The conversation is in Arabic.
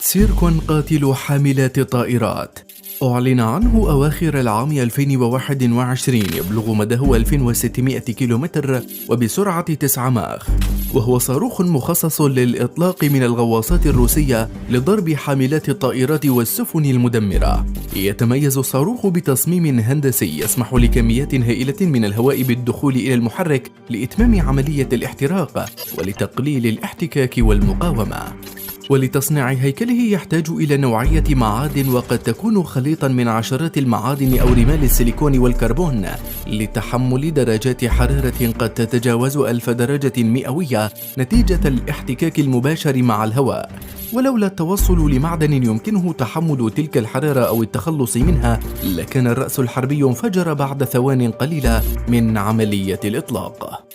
سيرك قاتل حاملات الطائرات أعلن عنه أواخر العام 2021 يبلغ مداه 1600 كيلومتر وبسرعة 9 ماخ، وهو صاروخ مخصص للإطلاق من الغواصات الروسية لضرب حاملات الطائرات والسفن المدمرة. يتميز الصاروخ بتصميم هندسي يسمح لكميات هائلة من الهواء بالدخول إلى المحرك لإتمام عملية الاحتراق ولتقليل الاحتكاك والمقاومة. ولتصنيع هيكله يحتاج إلى نوعية معادن وقد تكون خليطا من عشرات المعادن أو رمال السيليكون والكربون لتحمل درجات حرارة قد تتجاوز 1000 درجة مئوية نتيجة الاحتكاك المباشر مع الهواء. ولولا التوصل لمعدن يمكنه تحمل تلك الحرارة أو التخلص منها لكان الرأس الحربي انفجر بعد ثوان قليلة من عملية الإطلاق.